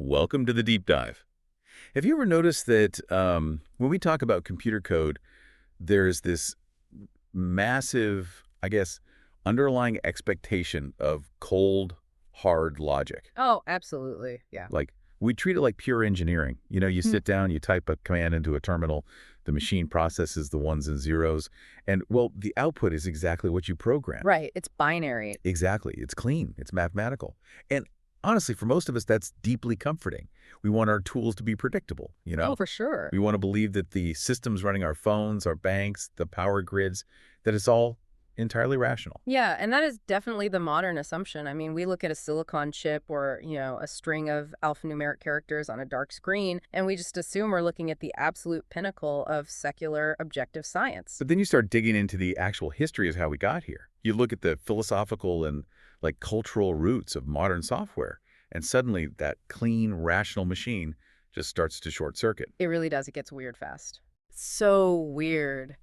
Welcome to the deep dive. Have you ever noticed that when we talk about computer code, there's this massive, I guess, underlying expectation of cold, hard logic? Oh, absolutely. Yeah. Like, we treat it like pure engineering. You Mm. sit down, you type a command into a terminal, the machine processes the ones and zeros, and, well, the output is exactly what you programmed. Right. It's binary. Exactly. It's clean. It's mathematical. And honestly, for most of us, that's deeply comforting. We want our tools to be predictable, you Oh, know? for sure. We want to believe that the systems running our phones, our banks, the power grids, that it's all entirely rational. Yeah, and that is definitely the modern assumption. I mean, we look at a silicon chip or, a string of alphanumeric characters on a dark screen, and we just assume we're looking at the absolute pinnacle of secular objective science. But then you start digging into the actual history of how we got here. You look at the philosophical and cultural roots of modern software, and suddenly that clean, rational machine just starts to short circuit. It really does. It gets weird fast. So weird.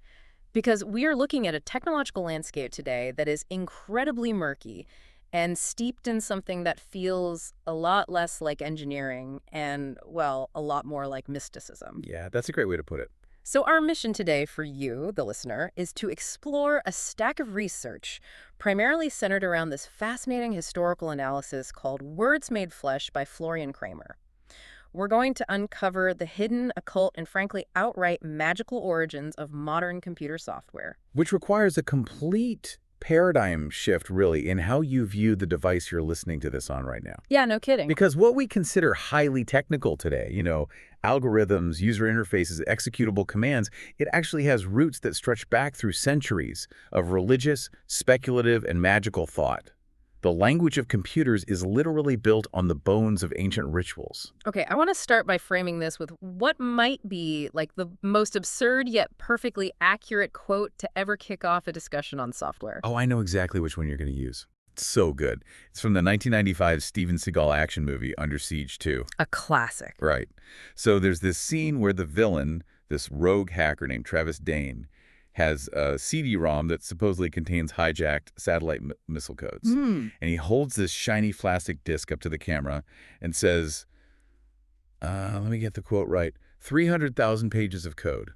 Because we are looking at a technological landscape today that is incredibly murky and steeped in something that feels a lot less like engineering and, well, a lot more like mysticism. Yeah, that's a great way to put it. So our mission today for you, the listener, is to explore a stack of research primarily centered around this fascinating historical analysis called Words Made Flesh by Florian Cramer. We're going to uncover the hidden, occult, and frankly outright magical origins of modern computer software. Which requires a complete paradigm shift, really, in how you view the device you're listening to this on right now. Yeah, no kidding. Because what we consider highly technical today, algorithms, user interfaces, executable commands, it actually has roots that stretch back through centuries of religious, speculative, and magical thought. The language of computers is literally built on the bones of ancient rituals. Okay, I want to start by framing this with what might be like the most absurd yet perfectly accurate quote to ever kick off a discussion on software. Oh, I know exactly which one you're going to use. It's so good. It's from the 1995 Steven Seagal action movie, Under Siege 2. A classic. Right. So there's this scene where the villain, this rogue hacker named Travis Dane, has a CD-ROM that supposedly contains hijacked satellite missile codes. Hmm. And he holds this shiny plastic disc up to the camera and says, let me get the quote right, 300,000 pages of code,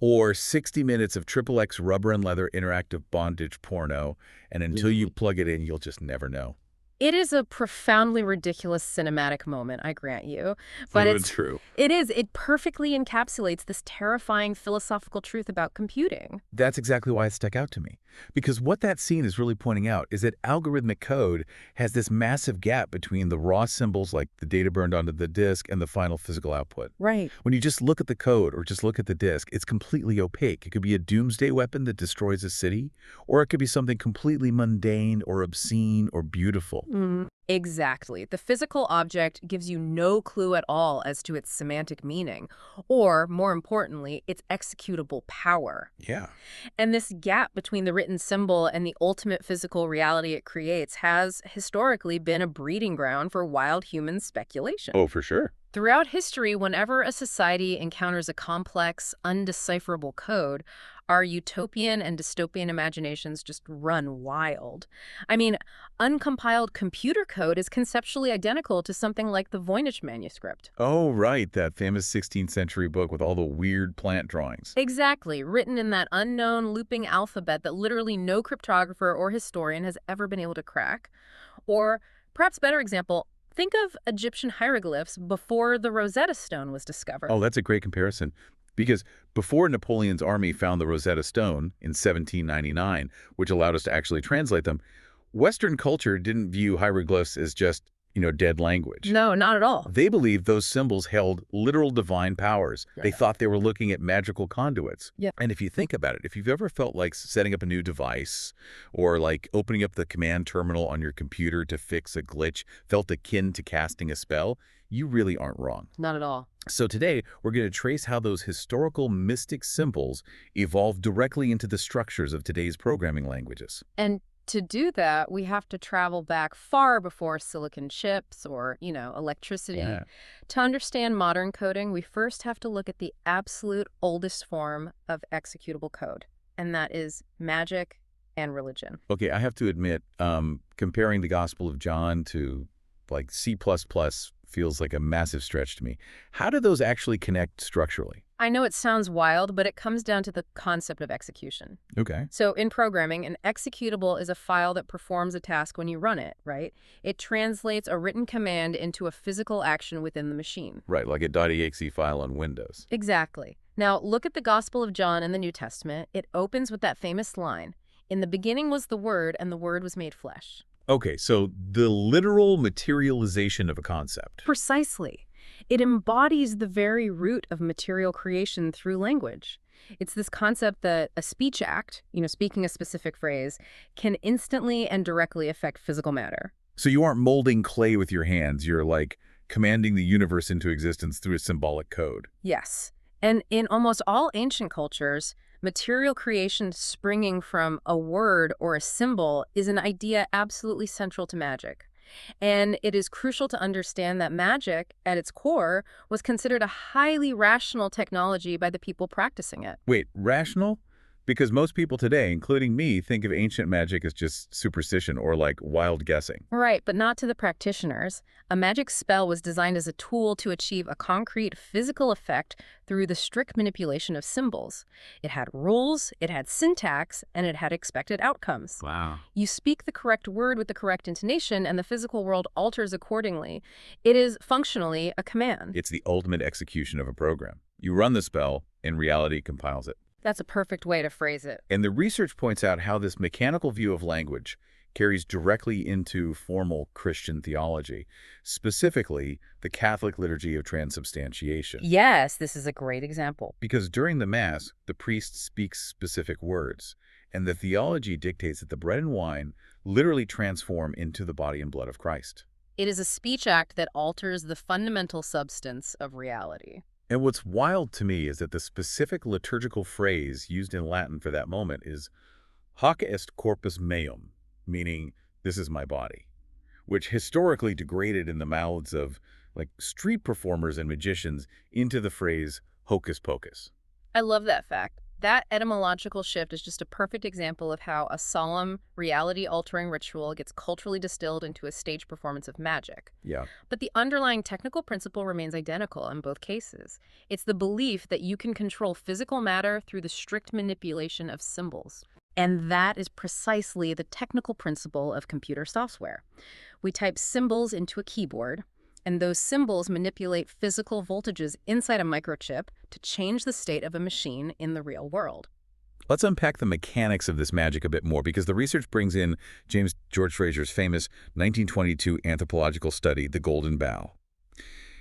or 60 minutes of XXX rubber and leather interactive bondage porno, and until you plug it in, you'll just never know. It is a profoundly ridiculous cinematic moment, I grant you. But it's true. it is. It perfectly encapsulates this terrifying philosophical truth about computing. That's exactly why it stuck out to me. Because what that scene is really pointing out is that algorithmic code has this massive gap between the raw symbols like the data burned onto the disk and the final physical output. Right. When you just look at the code or just look at the disk, it's completely opaque. It could be a doomsday weapon that destroys a city, or it could be something completely mundane or obscene or beautiful. Exactly. The physical object gives you no clue at all as to its semantic meaning, or, more importantly, its executable power. Yeah. And this gap between the written symbol and the ultimate physical reality it creates has historically been a breeding ground for wild human speculation. Oh, for sure. Throughout history, whenever a society encounters a complex, undecipherable code, our utopian and dystopian imaginations just run wild. I mean, uncompiled computer code is conceptually identical to something like the Voynich manuscript. Oh, right. That famous 16th century book with all the weird plant drawings. Exactly, written in that unknown looping alphabet that literally no cryptographer or historian has ever been able to crack. Or, perhaps better example, think of Egyptian hieroglyphs before the Rosetta Stone was discovered. Oh, that's a great comparison. Because before Napoleon's army found the Rosetta Stone in 1799, which allowed us to actually translate them, Western culture didn't view hieroglyphs as just, dead language. No, not at all. They believed those symbols held literal divine powers. Yeah. They thought they were looking at magical conduits. Yeah. And if you think about it, if you've ever felt like setting up a new device or like opening up the command terminal on your computer to fix a glitch felt akin to casting a spell, you really aren't wrong. Not at all. So today, we're going to trace how those historical mystic symbols evolved directly into the structures of today's programming languages. And to do that, we have to travel back far before silicon chips or, electricity. Yeah. To understand modern coding, we first have to look at the absolute oldest form of executable code, and that is magic and religion. Okay, I have to admit, comparing the Gospel of John to like C++ feels like a massive stretch to me. How do those actually connect structurally? I know it sounds wild, but it comes down to the concept of execution. Okay. So in programming, an executable is a file that performs a task when you run it, right? It translates a written command into a physical action within the machine. Right, like a .exe file on Windows. Exactly. Now, look at the Gospel of John in the New Testament. It opens with that famous line, "In the beginning was the Word, and the Word was made flesh." Okay, so the literal materialization of a concept. Precisely. It embodies the very root of material creation through language. It's this concept that a speech act, speaking a specific phrase, can instantly and directly affect physical matter. So you aren't molding clay with your hands, you're like commanding the universe into existence through a symbolic code. Yes. And in almost all ancient cultures, material creation springing from a word or a symbol is an idea absolutely central to magic. And it is crucial to understand that magic, at its core, was considered a highly rational technology by the people practicing it. Wait, rational? Because most people today, including me, think of ancient magic as just superstition or like wild guessing. Right, but not to the practitioners. A magic spell was designed as a tool to achieve a concrete physical effect through the strict manipulation of symbols. It had rules, it had syntax, and it had expected outcomes. Wow. You speak the correct word with the correct intonation, and the physical world alters accordingly. It is functionally a command. It's the ultimate execution of a program. You run the spell, and reality compiles it. That's a perfect way to phrase it. And the research points out how this mechanical view of language carries directly into formal Christian theology, specifically the Catholic liturgy of transubstantiation. Yes, this is a great example. Because during the Mass, the priest speaks specific words, and the theology dictates that the bread and wine literally transform into the body and blood of Christ. It is a speech act that alters the fundamental substance of reality. And what's wild to me is that the specific liturgical phrase used in Latin for that moment is hoc est corpus meum, meaning this is my body, which historically degraded in the mouths of like street performers and magicians into the phrase hocus pocus. I love that fact. That etymological shift is just a perfect example of how a solemn, reality-altering ritual gets culturally distilled into a stage performance of magic. Yeah. But the underlying technical principle remains identical in both cases. It's the belief that you can control physical matter through the strict manipulation of symbols. And that is precisely the technical principle of computer software. We type symbols into a keyboard, and those symbols manipulate physical voltages inside a microchip to change the state of a machine in the real world. Let's unpack the mechanics of this magic a bit more, because the research brings in James George Fraser's famous 1922 anthropological study, The Golden Bough.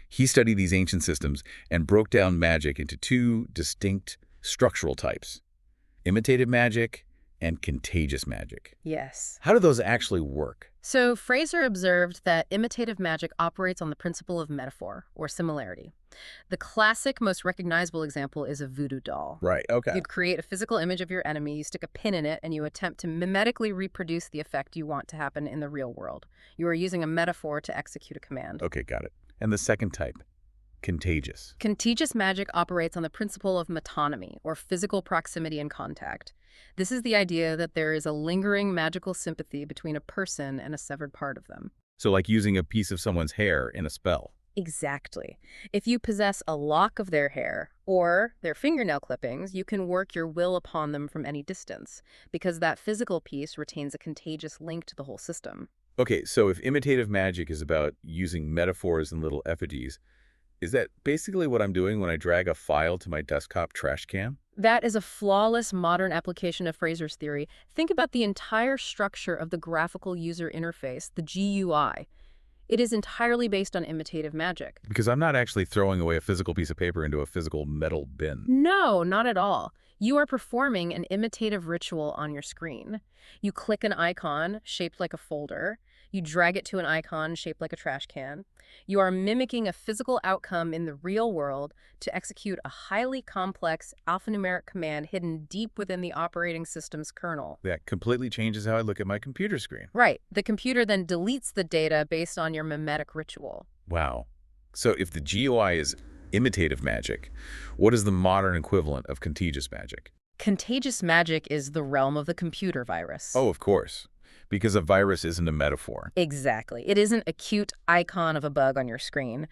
He studied these ancient systems and broke down magic into two distinct structural types: imitative magic and contagious magic. Yes. How do those actually work? So Fraser observed that imitative magic operates on the principle of metaphor, or similarity. The classic, most recognizable example is a voodoo doll. Right, okay. You'd create a physical image of your enemy, you stick a pin in it, and you attempt to mimetically reproduce the effect you want to happen in the real world. You are using a metaphor to execute a command. Okay, got it. And the second type, contagious. Contagious magic operates on the principle of metonymy, or physical proximity and contact. This is the idea that there is a lingering magical sympathy between a person and a severed part of them. So like using a piece of someone's hair in a spell. Exactly. If you possess a lock of their hair or their fingernail clippings, you can work your will upon them from any distance, because that physical piece retains a contagious link to the whole system. Okay, so if imitative magic is about using metaphors and little effigies, is that basically what I'm doing when I drag a file to my desktop trash can? That is a flawless modern application of Fraser's theory. Think about the entire structure of the graphical user interface, the GUI. It is entirely based on imitative magic. Because I'm not actually throwing away a physical piece of paper into a physical metal bin. No, not at all. You are performing an imitative ritual on your screen. You click an icon shaped like a folder. You drag it to an icon shaped like a trash can. You are mimicking a physical outcome in the real world to execute a highly complex alphanumeric command hidden deep within the operating system's kernel. That completely changes how I look at my computer screen. Right. The computer then deletes the data based on your mimetic ritual. Wow. So if the GUI is imitative magic, what is the modern equivalent of contagious magic? Contagious magic is the realm of the computer virus. Oh, of course. Because a virus isn't a metaphor. Exactly. It isn't a cute icon of a bug on your screen.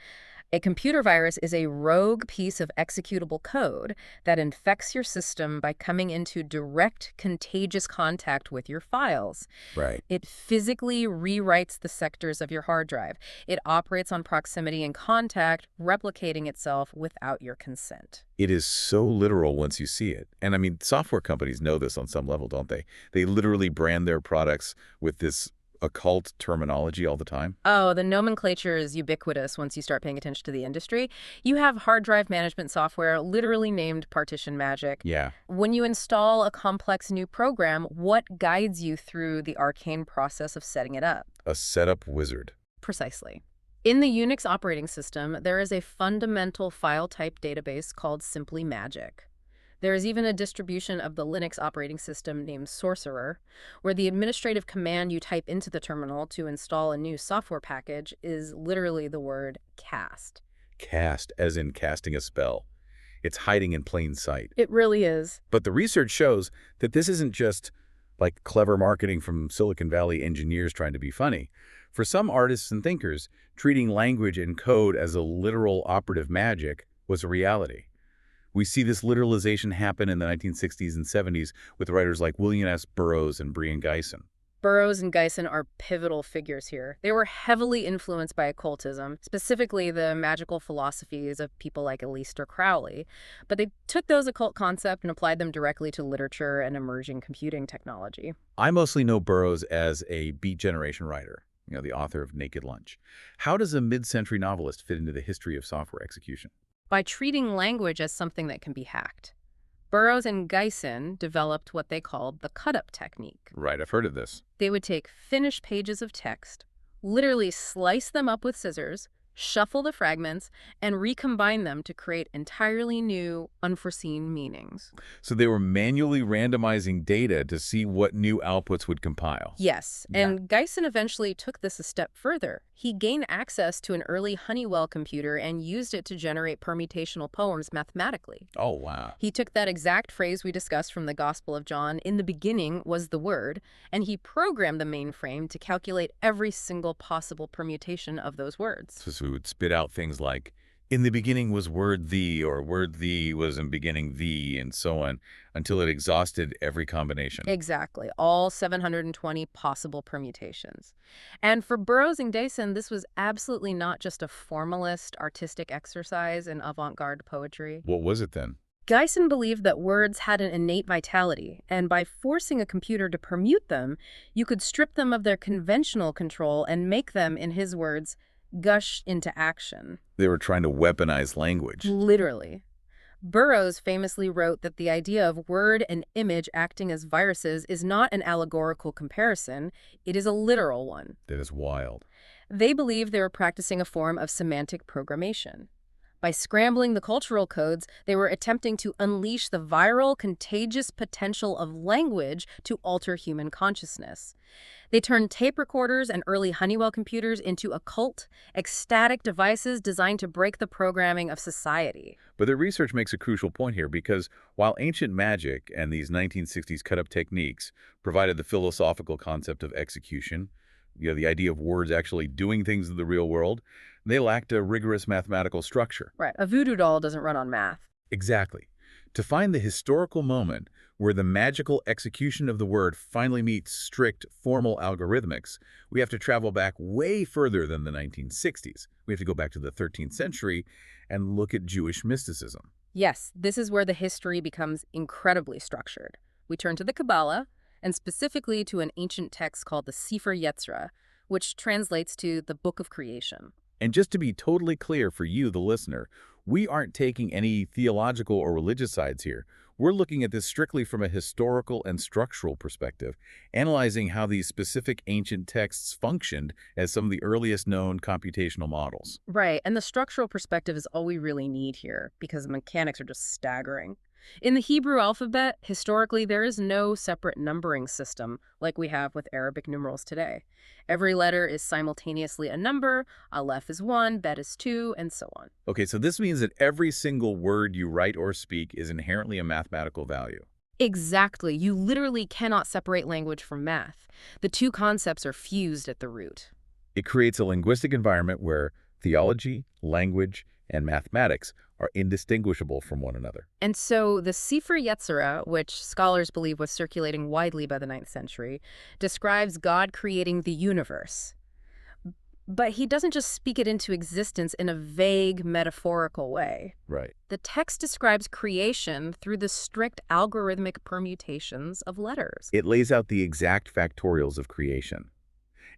A computer virus is a rogue piece of executable code that infects your system by coming into direct contagious contact with your files. Right. It physically rewrites the sectors of your hard drive. It operates on proximity and contact, replicating itself without your consent. It is so literal once you see it. And I mean, software companies know this on some level, don't they? They literally brand their products with this occult terminology all the time. Oh, the nomenclature is ubiquitous once you start paying attention to the industry. You have hard drive management software literally named Partition Magic. Yeah. When you install a complex new program, what guides you through the arcane process of setting it up? A setup wizard. Precisely. In the Unix operating system, there is a fundamental file type database called simply Magic. There is even a distribution of the Linux operating system named Sorcerer, where the administrative command you type into the terminal to install a new software package is literally the word cast. Cast, as in casting a spell. It's hiding in plain sight. It really is. But the research shows that this isn't just like clever marketing from Silicon Valley engineers trying to be funny. For some artists and thinkers, treating language and code as a literal operative magic was a reality. We see this literalization happen in the 1960s and 70s with writers like William S. Burroughs and Brian Gysin. Burroughs and Gysin are pivotal figures here. They were heavily influenced by occultism, specifically the magical philosophies of people like Aleister Crowley. But they took those occult concepts and applied them directly to literature and emerging computing technology. I mostly know Burroughs as a Beat Generation writer, the author of Naked Lunch. How does a mid-century novelist fit into the history of software execution? By treating language as something that can be hacked. Burroughs and Gysin developed what they called the cut-up technique. Right, I've heard of this. They would take finished pages of text, literally slice them up with scissors, shuffle the fragments, and recombine them to create entirely new, unforeseen meanings. So they were manually randomizing data to see what new outputs would compile. Yes, and Gysin eventually took this a step further. He gained access to an early Honeywell computer and used it to generate permutational poems mathematically. Oh, wow. He took that exact phrase we discussed from the Gospel of John, "In the beginning was the Word," and he programmed the mainframe to calculate every single possible permutation of those words. So we would spit out things like, in the beginning was word the, or word the was in beginning the, and so on, until it exhausted every combination. Exactly, all 720 possible permutations. And for Burroughs and Gysin, this was absolutely not just a formalist, artistic exercise in avant-garde poetry. What was it then? Gysin believed that words had an innate vitality, and by forcing a computer to permute them, you could strip them of their conventional control and make them, in his words, gush into action. They were trying to weaponize language. Literally. Burroughs famously wrote that the idea of word and image acting as viruses is not an allegorical comparison, it is a literal one. That is wild. They believed they were practicing a form of semantic programmation. By scrambling the cultural codes, they were attempting to unleash the viral, contagious potential of language to alter human consciousness. They turned tape recorders and early Honeywell computers into occult, ecstatic devices designed to break the programming of society. But the research makes a crucial point here because while ancient magic and these 1960s cut-up techniques provided the philosophical concept of execution, the idea of words actually doing things in the real world, they lacked a rigorous mathematical structure. Right, a voodoo doll doesn't run on math. Exactly. To find the historical moment where the magical execution of the word finally meets strict formal algorithmics, we have to travel back way further than the 1960s. We have to go back to the 13th century and look at Jewish mysticism. Yes, this is where the history becomes incredibly structured. We turn to the Kabbalah, and specifically to an ancient text called the Sefer Yetzirah, which translates to the Book of Creation. And just to be totally clear for you, the listener, we aren't taking any theological or religious sides here. We're looking at this strictly from a historical and structural perspective, analyzing how these specific ancient texts functioned as some of the earliest known computational models. Right, and the structural perspective is all we really need here, because the mechanics are just staggering. In the Hebrew alphabet, historically, there is no separate numbering system like we have with Arabic numerals today. Every letter is simultaneously a number, aleph is 1, bet is 2, and so on. Okay, so this means that every single word you write or speak is inherently a mathematical value. Exactly. You literally cannot separate language from math. The two concepts are fused at the root. It creates a linguistic environment where theology, language, and mathematics are indistinguishable from one another. And so the Sefer Yetzirah, which scholars believe was circulating widely by the 9th century, describes God creating the universe. But he doesn't just speak it into existence in a vague, metaphorical way. Right. The text describes creation through the strict algorithmic permutations of letters. It lays out the exact factorials of creation.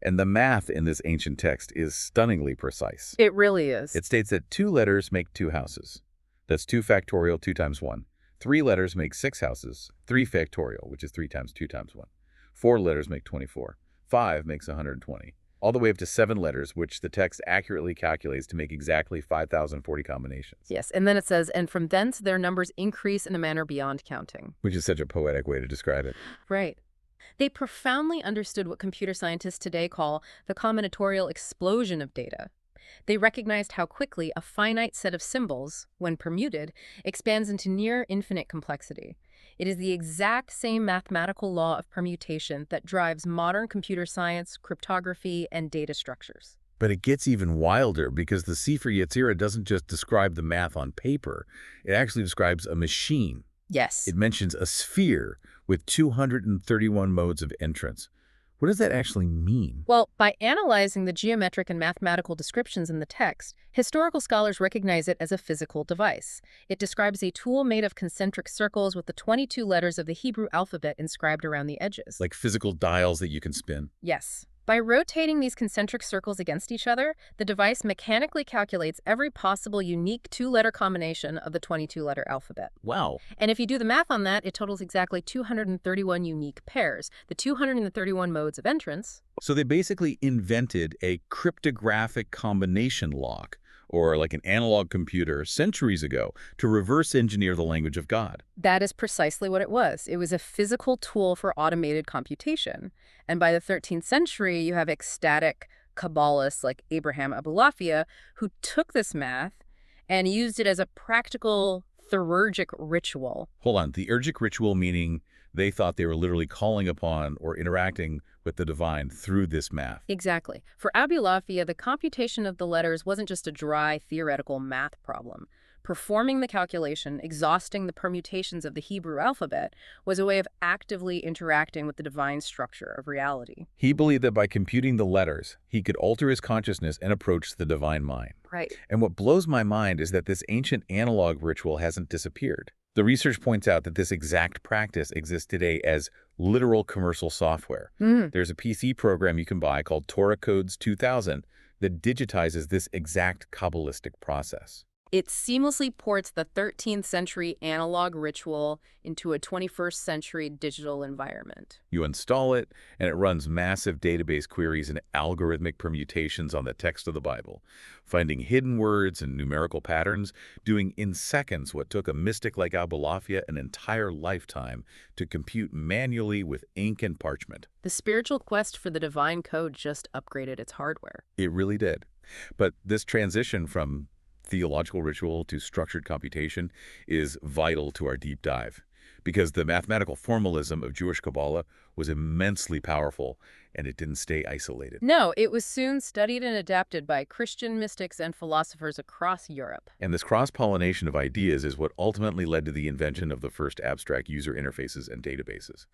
And the math in this ancient text is stunningly precise. It really is. It states that 2 letters make 2 houses. That's 2 factorial, 2 times 1. 3 letters make 6 houses, 3 factorial, which is 3 times 2 times 1. 4 letters make 24. 5 makes 120. All the way up to 7 letters, which the text accurately calculates to make exactly 5,040 combinations. Yes, and then it says, and from thence their numbers increase in a manner beyond counting. Which is such a poetic way to describe it. Right. They profoundly understood what computer scientists today call the combinatorial explosion of data. They recognized how quickly a finite set of symbols, when permuted, expands into near infinite complexity. It is the exact same mathematical law of permutation that drives modern computer science, cryptography, and data structures. But it gets even wilder because the Sefer Yetzirah doesn't just describe the math on paper. It actually describes a machine. Yes. It mentions a sphere with 231 modes of entrance. What does that actually mean? Well, by analyzing the geometric and mathematical descriptions in the text, historical scholars recognize it as a physical device. It describes a tool made of concentric circles with the 22 letters of the Hebrew alphabet inscribed around the edges. Like physical dials that you can spin? Yes. By rotating these concentric circles against each other, the device mechanically calculates every possible unique 2-letter combination of the 22-letter alphabet. Wow. And if you do the math on that, it totals exactly 231 unique pairs, the 231 modes of entrance. So they basically invented a cryptographic combination lock, or like an analog computer, centuries ago to reverse engineer the language of God. That is precisely what it was. It was a physical tool for automated computation. And by the 13th century, you have ecstatic Kabbalists like Abraham Abulafia who took this math and used it as a practical theurgic ritual. Hold on, the theurgic ritual meaning they thought they were literally calling upon or interacting with the divine through this math. Exactly. For Abulafia, the computation of the letters wasn't just a dry theoretical math problem. Performing the calculation, exhausting the permutations of the Hebrew alphabet, was a way of actively interacting with the divine structure of reality. He believed that by computing the letters, he could alter his consciousness and approach the divine mind. Right. And what blows my mind is that this ancient analog ritual hasn't disappeared. The research points out that this exact practice exists today as literal commercial software. There's a PC program you can buy called Torah Codes 2000 that digitizes this exact Kabbalistic process. It seamlessly ports the 13th century analog ritual into a 21st century digital environment. You install it, and it runs massive database queries and algorithmic permutations on the text of the Bible, finding hidden words and numerical patterns, doing in seconds what took a mystic like Abulafia an entire lifetime to compute manually with ink and parchment. The spiritual quest for the divine code just upgraded its hardware. It really did. But this transition from theological ritual to structured computation is vital to our deep dive, because the mathematical formalism of Jewish Kabbalah was immensely powerful, and it didn't stay isolated. No, it was soon studied and adapted by Christian mystics and philosophers across Europe. And this cross-pollination of ideas is what ultimately led to the invention of the first abstract user interfaces and databases.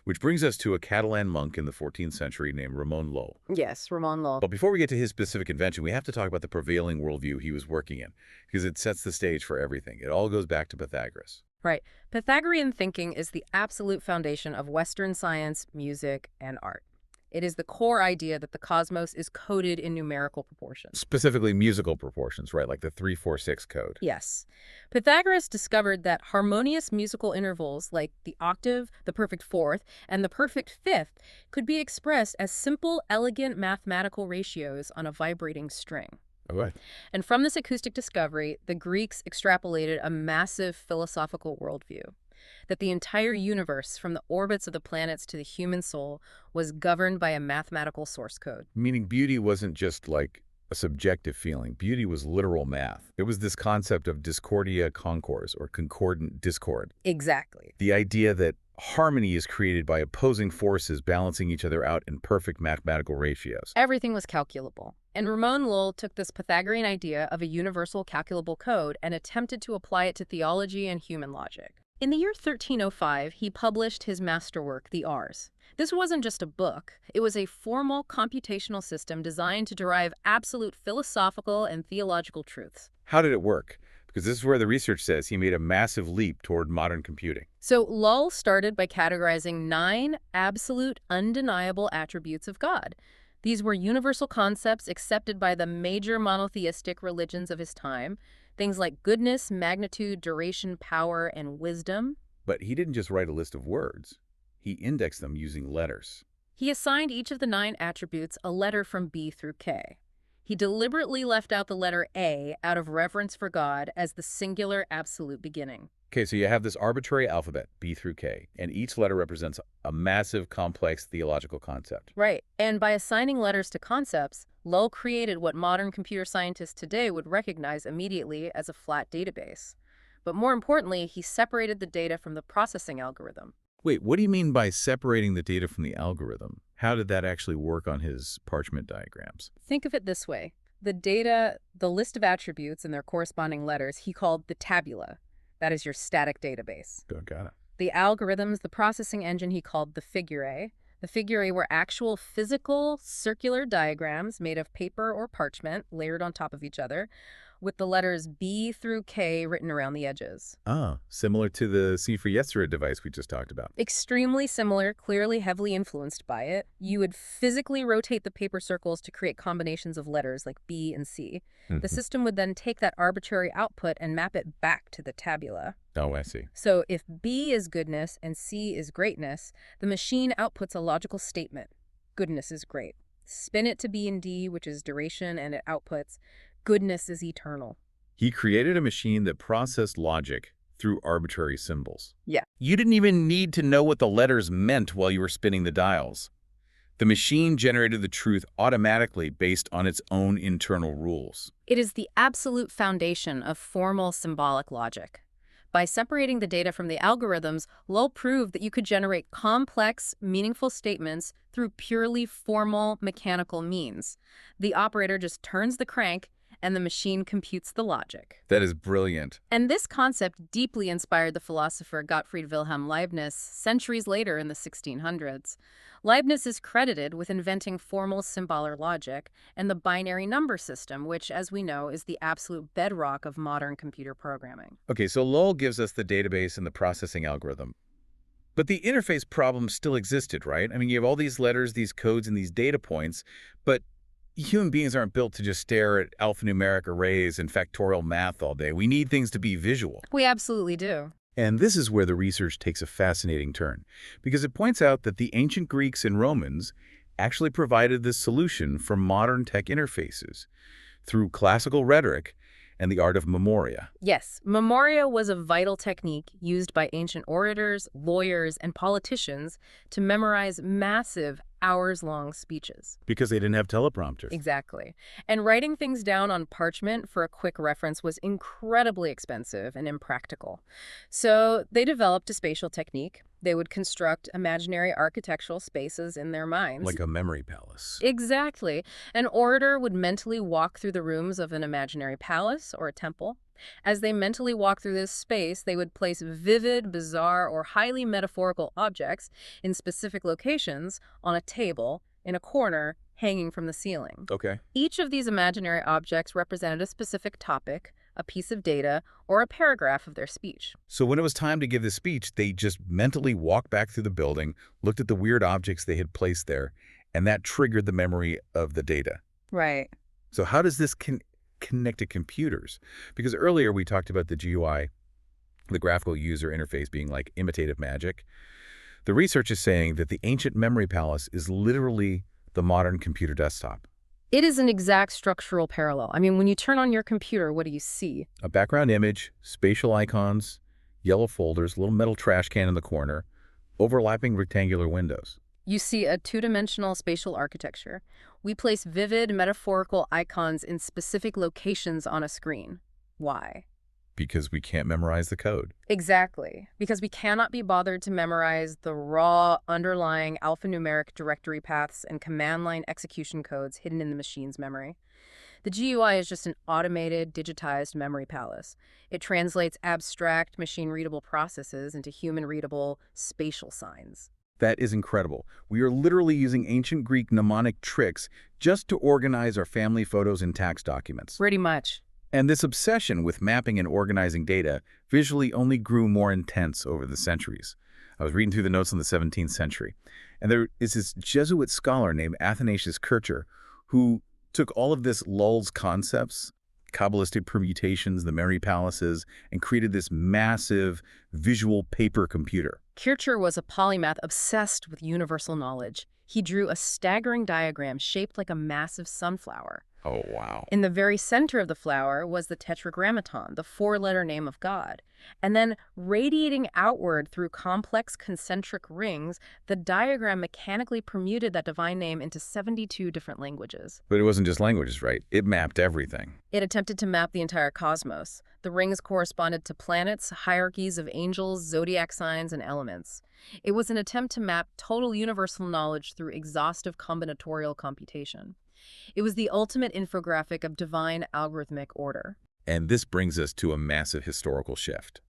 Which brings us to a Catalan monk in the 14th century named Ramon Lull. Yes, Ramon Lull. But before we get to his specific invention, we have to talk about the prevailing worldview he was working in, because it sets the stage for everything. It all goes back to Pythagoras. Right. Pythagorean thinking is the absolute foundation of Western science, music, and art. It is the core idea that the cosmos is coded in numerical proportions. Specifically musical proportions, right? Like the 3-4-6 code. Yes. Pythagoras discovered that harmonious musical intervals like the octave, the perfect fourth, and the perfect fifth could be expressed as simple, elegant mathematical ratios on a vibrating string. Okay. And from this acoustic discovery, the Greeks extrapolated a massive philosophical worldview, that the entire universe, from the orbits of the planets to the human soul, was governed by a mathematical source code. Meaning beauty wasn't just like a subjective feeling. Beauty was literal math. It was this concept of discordia concors, or concordant discord. Exactly. The idea that harmony is created by opposing forces balancing each other out in perfect mathematical ratios. Everything was calculable. And Ramon Lull took this Pythagorean idea of a universal calculable code and attempted to apply it to theology and human logic. In the year 1305, he published his masterwork, the Ars. This wasn't just a book. It was a formal computational system designed to derive absolute philosophical and theological truths. How did it work? Because this is where the research says he made a massive leap toward modern computing. So Lull started by categorizing 9 absolute, undeniable attributes of God. These were universal concepts accepted by the major monotheistic religions of his time, things like goodness, magnitude, duration, power, and wisdom. But he didn't just write a list of words. He indexed them using letters. He assigned each of the 9 attributes a letter from B through K. He deliberately left out the letter A out of reverence for God as the singular absolute beginning. Okay, so you have this arbitrary alphabet, B through K, and each letter represents a massive, complex theological concept. Right. And by assigning letters to concepts, Lull created what modern computer scientists today would recognize immediately as a flat database. But more importantly, he separated the data from the processing algorithm. Wait, what do you mean by separating the data from the algorithm? How did that actually work on his parchment diagrams? Think of it this way. The data, the list of attributes and their corresponding letters, he called the tabula. That is your static database. Got it. The algorithms, the processing engine, he called the figurae. The figurae were actual physical circular diagrams made of paper or parchment layered on top of each other, with the letters B through K written around the edges. Ah, similar to the C for Yesterday device we just talked about. Extremely similar, clearly heavily influenced by it. You would physically rotate the paper circles to create combinations of letters like B and C. The system would then take that arbitrary output and map it back to the tabula. Oh, I see. So if B is goodness and C is greatness, the machine outputs a logical statement. Goodness is great. Spin it to B and D, which is duration, and it outputs goodness is eternal. He created a machine that processed logic through arbitrary symbols. Yeah. You didn't even need to know what the letters meant while you were spinning the dials. The machine generated the truth automatically based on its own internal rules. It is the absolute foundation of formal symbolic logic. By separating the data from the algorithms, Lull proved that you could generate complex, meaningful statements through purely formal, mechanical means. The operator just turns the crank, and the machine computes the logic. That is brilliant. And this concept deeply inspired the philosopher Gottfried Wilhelm Leibniz centuries later in the 1600s. Leibniz is credited with inventing formal symbolic logic and the binary number system, which, as we know, is the absolute bedrock of modern computer programming. Okay, so Lull gives us the database and the processing algorithm. But the interface problem still existed, right? I mean, you have all these letters, these codes, and these data points, but human beings aren't built to just stare at alphanumeric arrays and factorial math all day. We need things to be visual. We absolutely do. And this is where the research takes a fascinating turn, because it points out that the ancient Greeks and Romans actually provided this solution for modern tech interfaces through classical rhetoric and the art of memoria. Yes, memoria was a vital technique used by ancient orators, lawyers, and politicians to memorize massive hours-long speeches. Because they didn't have teleprompters. Exactly. And writing things down on parchment for a quick reference was incredibly expensive and impractical. So they developed a spatial technique. They would construct imaginary architectural spaces in their minds. Like a memory palace. Exactly. An orator would mentally walk through the rooms of an imaginary palace or a temple. As they mentally walk through this space, they would place vivid, bizarre, or highly metaphorical objects in specific locations on a table, in a corner, hanging from the ceiling. Okay. Each of these imaginary objects represented a specific topic, a piece of data, or a paragraph of their speech. So when it was time to give the speech, they just mentally walked back through the building, looked at the weird objects they had placed there, and that triggered the memory of the data. Right. So how does this connect to computers? Because earlier we talked about the GUI, the graphical user interface, being like imitative magic. The research is saying that the ancient memory palace is literally the modern computer desktop. It is an exact structural parallel. I mean, when you turn on your computer, what do you see? A background image, spatial icons, yellow folders, little metal trash can in the corner, overlapping rectangular windows. You see a two-dimensional spatial architecture. We place vivid, metaphorical icons in specific locations on a screen. Why? Because we can't memorize the code. Exactly, because we cannot be bothered to memorize the raw, underlying alphanumeric directory paths and command line execution codes hidden in the machine's memory. The GUI is just an automated, digitized memory palace. It translates abstract, machine-readable processes into human-readable spatial signs. That is incredible. We are literally using ancient Greek mnemonic tricks just to organize our family photos and tax documents. Pretty much. And this obsession with mapping and organizing data visually only grew more intense over the centuries. I was reading through the notes on the 17th century, and there is this Jesuit scholar named Athanasius Kircher who took all of this lulz concepts, Kabbalistic permutations, the memory palaces, and created this massive visual paper computer. Kircher was a polymath obsessed with universal knowledge. He drew a staggering diagram shaped like a massive sunflower. Oh, wow. In the very center of the flower was the tetragrammaton, the four-letter name of God. And then, radiating outward through complex concentric rings, the diagram mechanically permuted that divine name into 72 different languages. But it wasn't just languages, right? It mapped everything. It attempted to map the entire cosmos. The rings corresponded to planets, hierarchies of angels, zodiac signs, and elements. It was an attempt to map total universal knowledge through exhaustive combinatorial computation. It was the ultimate infographic of divine algorithmic order. And this brings us to a massive historical shift.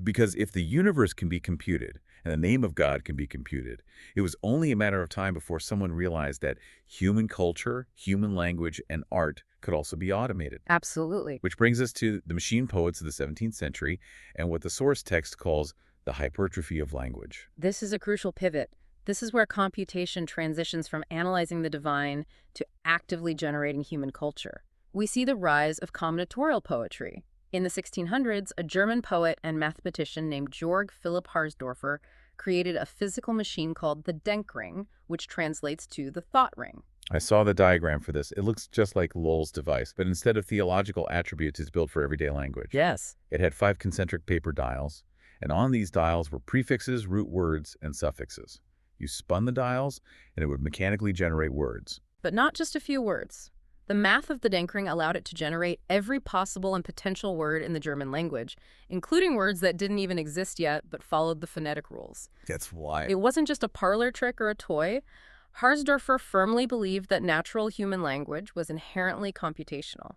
Because if the universe can be computed, and the name of God can be computed, it was only a matter of time before someone realized that human culture, human language, and art could also be automated. Absolutely. Which brings us to the machine poets of the 17th century and what the source text calls the hypertrophy of language. This is a crucial pivot. This is where computation transitions from analyzing the divine to actively generating human culture. We see the rise of combinatorial poetry. In the 1600s, a German poet and mathematician named Georg Philipp Harsdorfer created a physical machine called the Denkring, which translates to the thought ring. I saw the diagram for this. It looks just like Lowell's device, but instead of theological attributes, it's built for everyday language. Yes. It had 5 concentric paper dials, and on these dials were prefixes, root words, and suffixes. You spun the dials, and it would mechanically generate words. But not just a few words. The math of the Denkring allowed it to generate every possible and potential word in the German language, including words that didn't even exist yet but followed the phonetic rules. That's why. It wasn't just a parlor trick or a toy. Harsdorfer firmly believed that natural human language was inherently computational.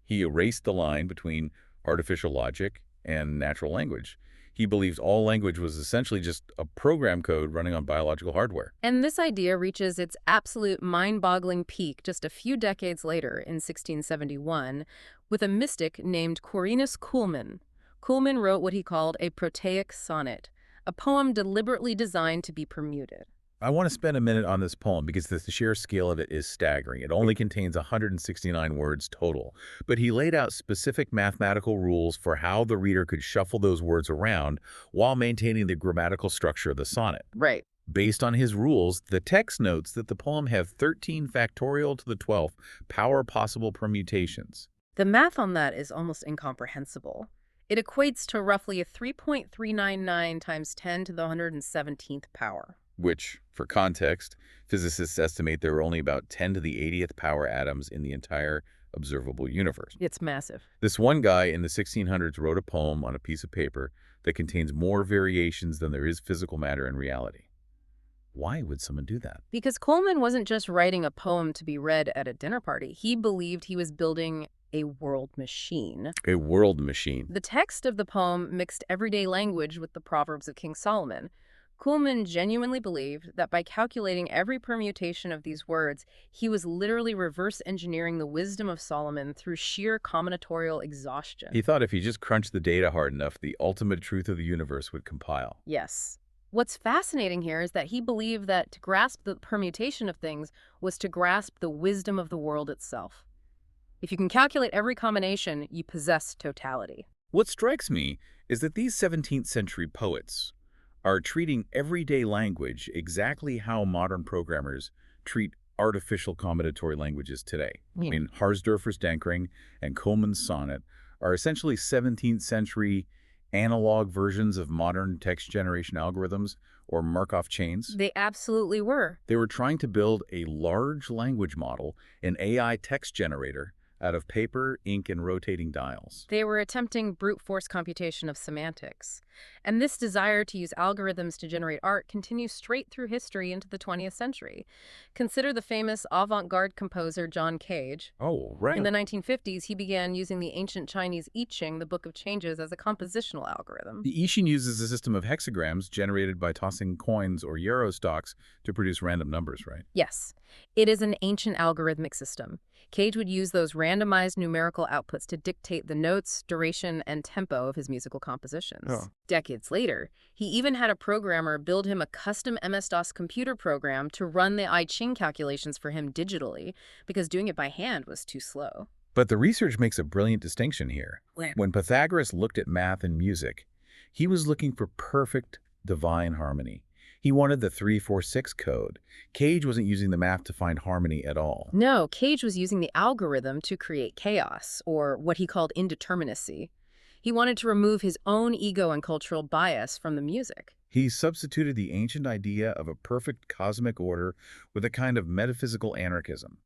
He erased the line between artificial logic and natural language. He believed all language was essentially just a program code running on biological hardware. And this idea reaches its absolute mind-boggling peak just a few decades later in 1671 with a mystic named Quirinus Kuhlmann. Kuhlmann wrote what he called a protaic sonnet, a poem deliberately designed to be permuted. I want to spend a minute on this poem because the sheer scale of it is staggering. It only contains 169 words total, but he laid out specific mathematical rules for how the reader could shuffle those words around while maintaining the grammatical structure of the sonnet. Right. Based on his rules, the text notes that the poem have 13 factorial to the 12th power possible permutations. The math on that is almost incomprehensible. It equates to roughly a 3.399 times 10 to the 117th power. Which, for context, physicists estimate there are only about 10 to the 80th power atoms in the entire observable universe. It's massive. This one guy in the 1600s wrote a poem on a piece of paper that contains more variations than there is physical matter in reality. Why would someone do that? Because Coleman wasn't just writing a poem to be read at a dinner party. He believed he was building a world machine. A world machine. The text of the poem mixed everyday language with the Proverbs of King Solomon. Kuhlmann genuinely believed that by calculating every permutation of these words, he was literally reverse engineering the wisdom of Solomon through sheer combinatorial exhaustion. He thought if he just crunched the data hard enough, the ultimate truth of the universe would compile. Yes. What's fascinating here is that he believed that to grasp the permutation of things was to grasp the wisdom of the world itself. If you can calculate every combination, you possess totality. What strikes me is that these 17th century poets are treating everyday language exactly how modern programmers treat artificial combinatory languages today. I mean, Harsdorfer's Denkring and Kuhlmann's sonnet are essentially 17th century analog versions of modern text generation algorithms or Markov chains. They absolutely were. They were trying to build a large language model, an AI text generator, out of paper, ink, and rotating dials. They were attempting brute force computation of semantics. And this desire to use algorithms to generate art continues straight through history into the 20th century. Consider the famous avant-garde composer John Cage. Oh, right. In the 1950s, he began using the ancient Chinese I Ching, the Book of Changes, as a compositional algorithm. The I Ching uses a system of hexagrams generated by tossing coins or yarrow stalks to produce random numbers, right? Yes, it is an ancient algorithmic system. Cage would use those randomized numerical outputs to dictate the notes, duration, and tempo of his musical compositions. Oh. Decades later, he even had a programmer build him a custom MS-DOS computer program to run the I Ching calculations for him digitally, because doing it by hand was too slow. But the research makes a brilliant distinction here. Where? When Pythagoras looked at math and music, he was looking for perfect divine harmony. He wanted the 3-4-6 code. Cage wasn't using the math to find harmony at all. No, Cage was using the algorithm to create chaos, or what he called indeterminacy. He wanted to remove his own ego and cultural bias from the music. He substituted the ancient idea of a perfect cosmic order with a kind of metaphysical anarchism.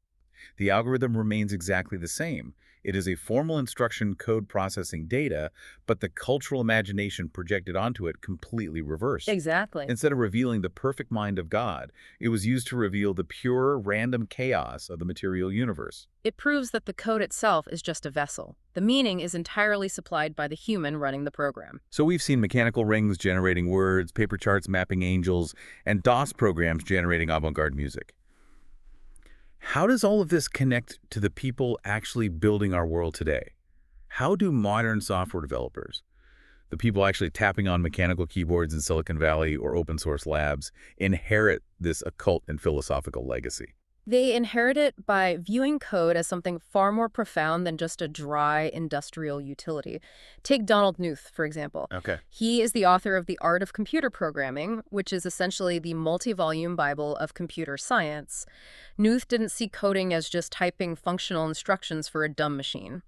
The algorithm remains exactly the same. It is a formal instruction code processing data, but the cultural imagination projected onto it completely reversed. Exactly. Instead of revealing the perfect mind of God, it was used to reveal the pure, random chaos of the material universe. It proves that the code itself is just a vessel. The meaning is entirely supplied by the human running the program. So we've seen mechanical rings generating words, paper charts mapping angels, and DOS programs generating avant-garde music. How does all of this connect to the people actually building our world today? How do modern software developers, the people actually tapping on mechanical keyboards in Silicon Valley or open source labs, inherit this occult and philosophical legacy? They inherit it by viewing code as something far more profound than just a dry industrial utility. Take Donald Knuth, for example. Okay. He is the author of The Art of Computer Programming, which is essentially the multi-volume Bible of computer science. Knuth didn't see coding as just typing functional instructions for a dumb machine.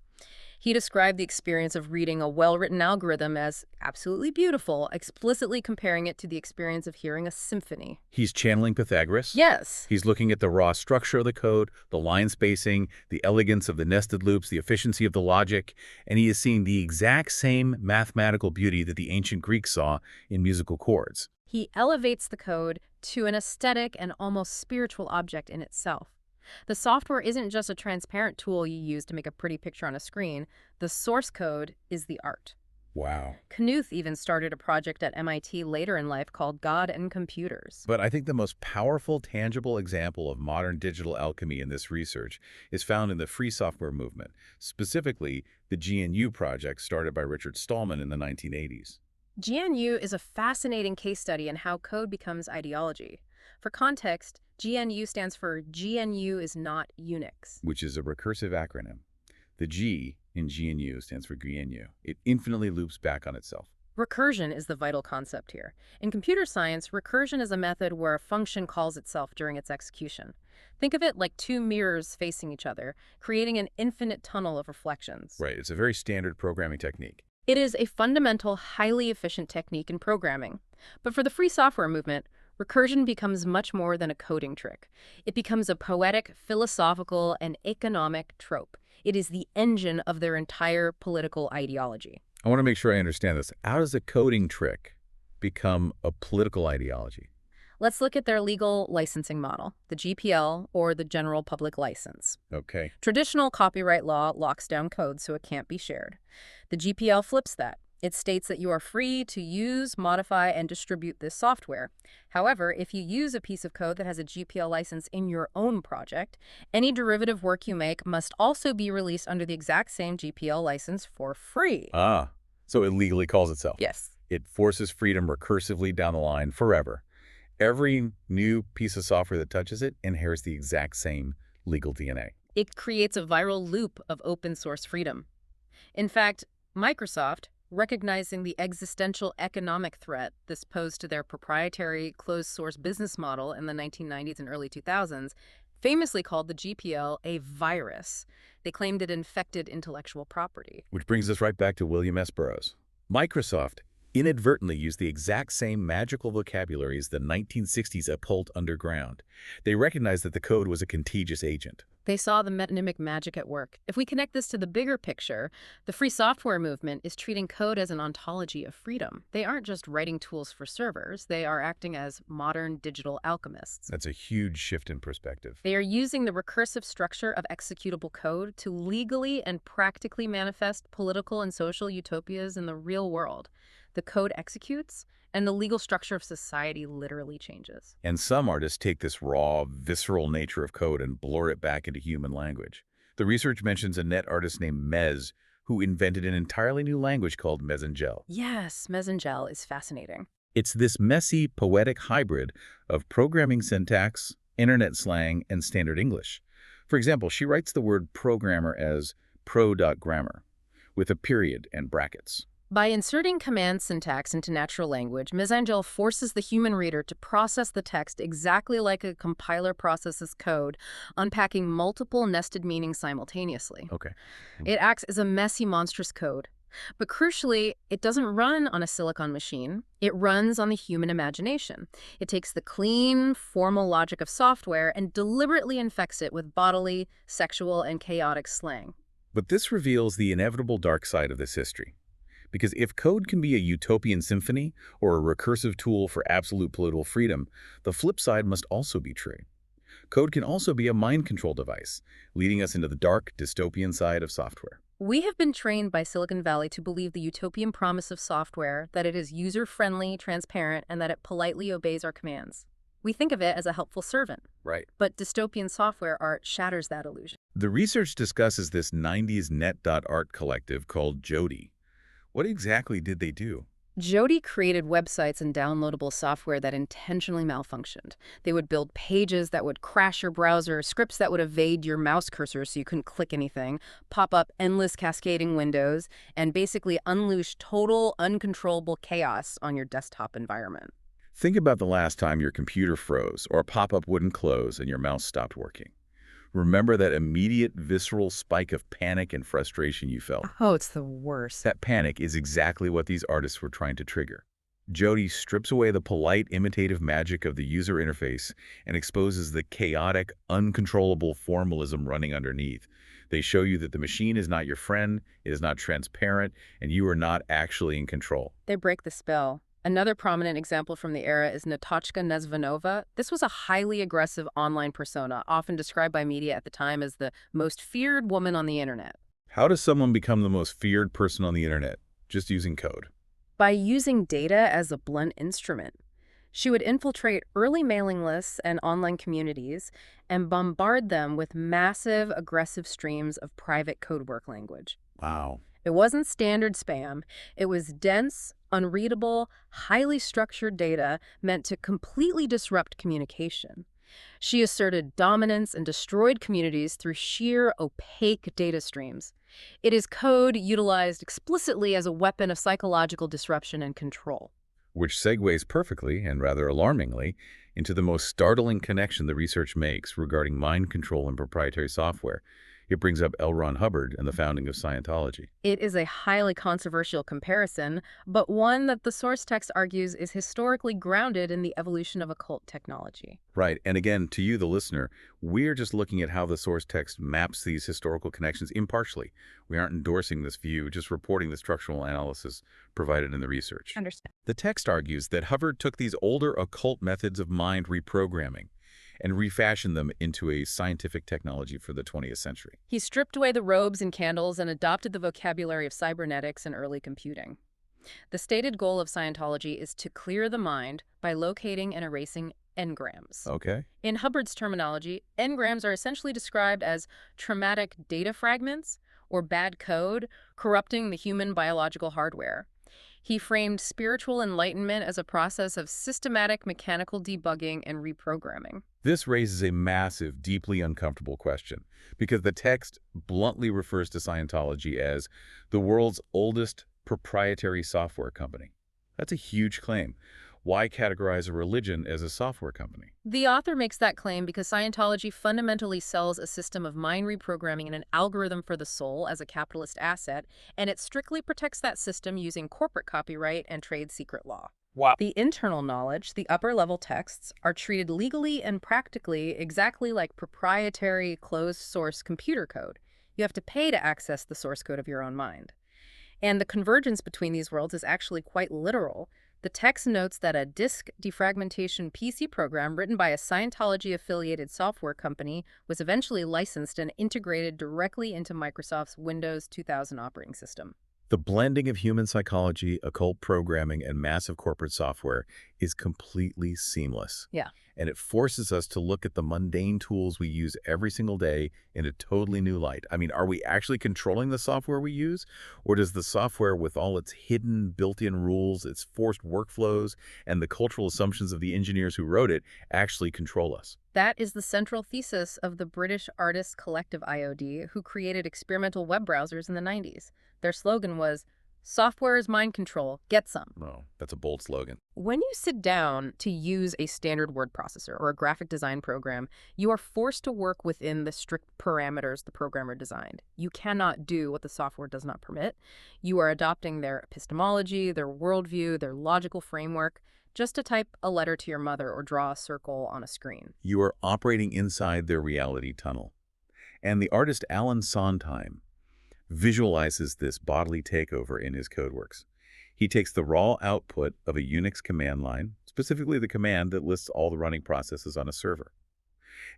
He described the experience of reading a well-written algorithm as absolutely beautiful, explicitly comparing it to the experience of hearing a symphony. He's channeling Pythagoras. Yes. He's looking at the raw structure of the code, the line spacing, the elegance of the nested loops, the efficiency of the logic, and he is seeing the exact same mathematical beauty that the ancient Greeks saw in musical chords. He elevates the code to an aesthetic and almost spiritual object in itself. The software isn't just a transparent tool you use to make a pretty picture on a screen. The source code is the art. Wow. Knuth even started a project at MIT later in life called God and Computers. But I think the most powerful, tangible example of modern digital alchemy in this research is found in the free software movement, specifically the GNU project started by Richard Stallman in the 1980s. GNU is a fascinating case study in how code becomes ideology. For context, GNU stands for GNU is not Unix, which is a recursive acronym. The G in GNU stands for GNU. It infinitely loops back on itself. Recursion is the vital concept here. In computer science, recursion is a method where a function calls itself during its execution. Think of it like two mirrors facing each other, creating an infinite tunnel of reflections. Right. It's a very standard programming technique. It is a fundamental, highly efficient technique in programming. But for the free software movement, recursion becomes much more than a coding trick. It becomes a poetic, philosophical, and economic trope. It is the engine of their entire political ideology. I want to make sure I understand this. How does a coding trick become a political ideology? Let's look at their legal licensing model, the GPL, or the General Public License. Okay. Traditional copyright law locks down code so it can't be shared. The GPL flips that. It states that you are free to use, modify, and distribute this software. However, if you use a piece of code that has a GPL license in your own project, any derivative work you make must also be released under the exact same GPL license for free. Ah, so it legally calls itself. Yes. It forces freedom recursively down the line forever. Every new piece of software that touches it inherits the exact same legal DNA. It creates a viral loop of open source freedom. In fact, Microsoft, recognizing the existential economic threat this posed to their proprietary closed-source business model in the 1990s and early 2000s, famously called the GPL a virus. They claimed it infected intellectual property. Which brings us right back to William S. Burroughs. Microsoft inadvertently used the exact same magical vocabulary as the 1960s occult underground. They recognized that the code was a contagious agent. They saw the metonymic magic at work. If we connect this to the bigger picture, the free software movement is treating code as an ontology of freedom. They aren't just writing tools for servers, they are acting as modern digital alchemists. That's a huge shift in perspective. They are using the recursive structure of executable code to legally and practically manifest political and social utopias in the real world. The code executes, and the legal structure of society literally changes. And some artists take this raw, visceral nature of code and blur it back into human language. The research mentions a net artist named Mez, who invented an entirely new language called Mesengel. Yes, Mesengel is fascinating. It's this messy, poetic hybrid of programming syntax, internet slang, and standard English. For example, she writes the word programmer as pro.grammar, with a period and brackets. By inserting command syntax into natural language, Mesengel forces the human reader to process the text exactly like a compiler processes code, unpacking multiple nested meanings simultaneously. Okay. It acts as a messy, monstrous code. But crucially, it doesn't run on a silicon machine. It runs on the human imagination. It takes the clean, formal logic of software and deliberately infects it with bodily, sexual, and chaotic slang. But this reveals the inevitable dark side of this history. Because if code can be a utopian symphony or a recursive tool for absolute political freedom, the flip side must also be true. Code can also be a mind control device, leading us into the dark, dystopian side of software. We have been trained by Silicon Valley to believe the utopian promise of software, that it is user-friendly, transparent, and that it politely obeys our commands. We think of it as a helpful servant. Right. But dystopian software art shatters that illusion. The research discusses this 90s net.art collective called Jody. What exactly did they do? Jody created websites and downloadable software that intentionally malfunctioned. They would build pages that would crash your browser, scripts that would evade your mouse cursor so you couldn't click anything, pop up endless cascading windows, and basically unleash total, uncontrollable chaos on your desktop environment. Think about the last time your computer froze or a pop-up wouldn't close and your mouse stopped working. Remember that immediate, visceral spike of panic and frustration you felt. Oh, it's the worst. That panic is exactly what these artists were trying to trigger. Jody strips away the polite, imitative magic of the user interface and exposes the chaotic, uncontrollable formalism running underneath. They show you that the machine is not your friend, it is not transparent, and you are not actually in control. They break the spell. Another prominent example from the era is Natochka Nezvanova. This was a highly aggressive online persona, often described by media at the time as the most feared woman on the internet. How does someone become the most feared person on the internet? Just using code. By using data as a blunt instrument. She would infiltrate early mailing lists and online communities and bombard them with massive, aggressive streams of private code work language. Wow. It wasn't standard spam. It was dense, unreadable, highly structured data meant to completely disrupt communication. She asserted dominance and destroyed communities through sheer, opaque data streams. It is code utilized explicitly as a weapon of psychological disruption and control. Which segues perfectly, and rather alarmingly, into the most startling connection the research makes regarding mind control and proprietary software. It brings up L. Ron Hubbard and the founding of Scientology. It is a highly controversial comparison, but one that the source text argues is historically grounded in the evolution of occult technology. Right, and again, to you, the listener, we're just looking at how the source text maps these historical connections impartially. We aren't endorsing this view, just reporting the structural analysis provided in the research. Understand. The text argues that Hubbard took these older occult methods of mind reprogramming and refashioned them into a scientific technology for the 20th century. He stripped away the robes and candles and adopted the vocabulary of cybernetics and early computing. The stated goal of Scientology is to clear the mind by locating and erasing engrams. Okay. In Hubbard's terminology, engrams are essentially described as traumatic data fragments or bad code corrupting the human biological hardware. He framed spiritual enlightenment as a process of systematic mechanical debugging and reprogramming. This raises a massive, deeply uncomfortable question, because the text bluntly refers to Scientology as the world's oldest proprietary software company. That's a huge claim. Why categorize a religion as a software company? The author makes that claim because Scientology fundamentally sells a system of mind reprogramming and an algorithm for the soul as a capitalist asset, and it strictly protects that system using corporate copyright and trade secret law. Wow. The internal knowledge, the upper-level texts, are treated legally and practically exactly like proprietary closed-source computer code. You have to pay to access the source code of your own mind. And the convergence between these worlds is actually quite literal. The text notes that a disk defragmentation PC program written by a Scientology-affiliated software company was eventually licensed and integrated directly into Microsoft's Windows 2000 operating system. The blending of human psychology, occult programming, and massive corporate software is completely seamless. Yeah. And it forces us to look at the mundane tools we use every single day in a totally new light. I mean, are we actually controlling the software we use? Or does the software, with all its hidden built-in rules, its forced workflows, and the cultural assumptions of the engineers who wrote it, actually control us? That is the central thesis of the British Artists Collective IOD, who created experimental web browsers in the 90s. Their slogan was, "Software is mind control, get some." Oh, that's a bold slogan. When you sit down to use a standard word processor or a graphic design program, you are forced to work within the strict parameters the programmer designed. You cannot do what the software does not permit. You are adopting their epistemology, their worldview, their logical framework, just to type a letter to your mother or draw a circle on a screen. You are operating inside their reality tunnel. And the artist Alan Sondheim visualizes this bodily takeover in his codeworks. He takes the raw output of a Unix command line, specifically the command that lists all the running processes on a server.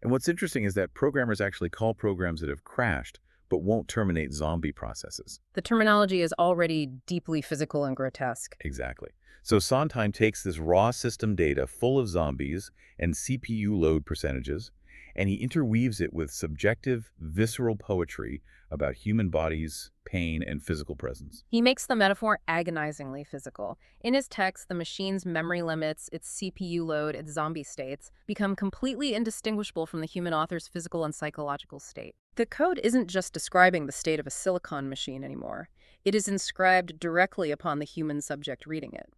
And what's interesting is that programmers actually call programs that have crashed, but won't terminate zombie processes. The terminology is already deeply physical and grotesque. Exactly. So Sondheim takes this raw system data full of zombies and CPU load percentages, and he interweaves it with subjective, visceral poetry about human bodies, pain, and physical presence. He makes the metaphor agonizingly physical. In his text, the machine's memory limits, its CPU load, its zombie states, become completely indistinguishable from the human author's physical and psychological state. The code isn't just describing the state of a silicon machine anymore. It is inscribed directly upon the human subject reading it.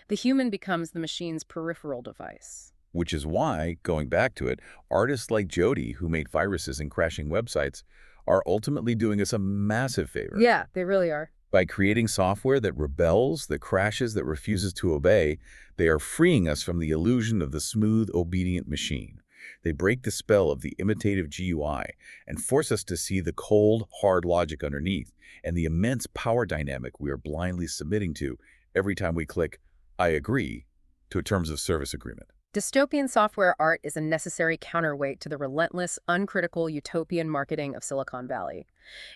The human becomes the machine's peripheral device. Which is why, going back to it, artists like Jody, who made viruses and crashing websites, are ultimately doing us a massive favor. Yeah, they really are. By creating software that rebels, that crashes, that refuses to obey, they are freeing us from the illusion of the smooth, obedient machine. They break the spell of the imitative GUI and force us to see the cold, hard logic underneath and the immense power dynamic we are blindly submitting to every time we click, "I agree," to a terms of service agreement. Dystopian software art is a necessary counterweight to the relentless, uncritical utopian marketing of Silicon Valley.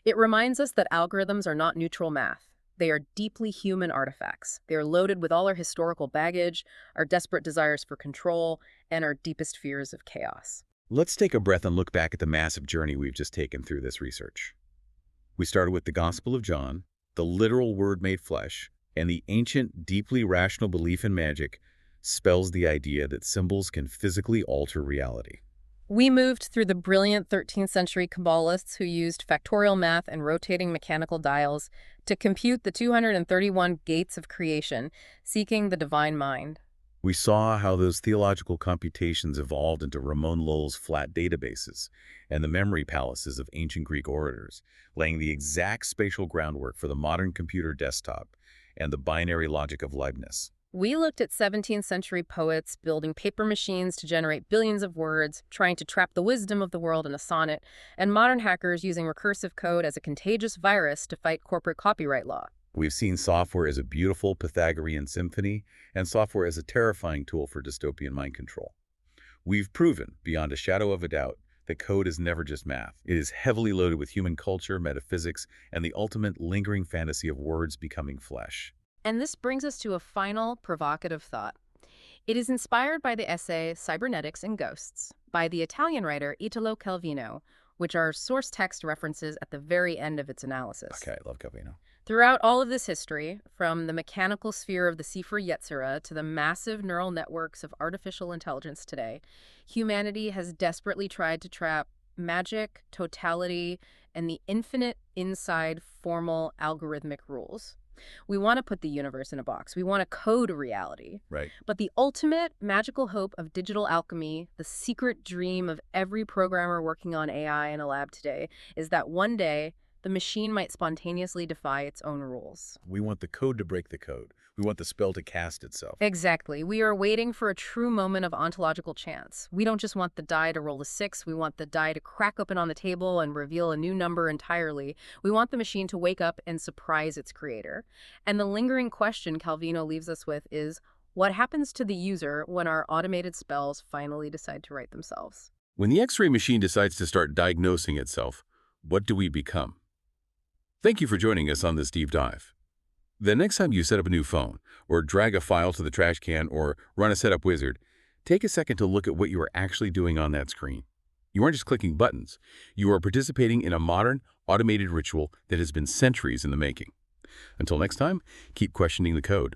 It reminds us that algorithms are not neutral math. They are deeply human artifacts. They are loaded with all our historical baggage, our desperate desires for control, and our deepest fears of chaos. Let's take a breath and look back at the massive journey we've just taken through this research. We started with the Gospel of John, the literal word made flesh, and the ancient, deeply rational belief in magic spells the idea that symbols can physically alter reality. We moved through the brilliant 13th century Kabbalists who used factorial math and rotating mechanical dials to compute the 231 gates of creation, seeking the divine mind. We saw how those theological computations evolved into Ramon Lull's flat databases and the memory palaces of ancient Greek orators, laying the exact spatial groundwork for the modern computer desktop and the binary logic of Leibniz. We looked at 17th century poets building paper machines to generate billions of words, trying to trap the wisdom of the world in a sonnet, and modern hackers using recursive code as a contagious virus to fight corporate copyright law. We've seen software as a beautiful Pythagorean symphony and software as a terrifying tool for dystopian mind control. We've proven, beyond a shadow of a doubt, that code is never just math. It is heavily loaded with human culture, metaphysics, and the ultimate lingering fantasy of words becoming flesh. And this brings us to a final provocative thought. It is inspired by the essay Cybernetics and Ghosts by the Italian writer Italo Calvino, which are source text references at the very end of its analysis. Okay, I love Calvino. Throughout all of this history, from the mechanical sphere of the Sefer Yetzirah to the massive neural networks of artificial intelligence today, humanity has desperately tried to trap magic, totality, and the infinite inside formal algorithmic rules. We want to put the universe in a box. We want to code reality. Right. But the ultimate magical hope of digital alchemy, the secret dream of every programmer working on AI in a lab today, is that one day the machine might spontaneously defy its own rules. We want the code to break the code. We want the spell to cast itself. Exactly. We are waiting for a true moment of ontological chance. We don't just want the die to roll a 6. We want the die to crack open on the table and reveal a new number entirely. We want the machine to wake up and surprise its creator. And the lingering question Calvino leaves us with is, what happens to the user when our automated spells finally decide to write themselves? When the X-ray machine decides to start diagnosing itself, what do we become? Thank you for joining us on this deep dive. The next time you set up a new phone, or drag a file to the trash can, or run a setup wizard, take a second to look at what you are actually doing on that screen. You aren't just clicking buttons. You are participating in a modern, automated ritual that has been centuries in the making. Until next time, keep questioning the code.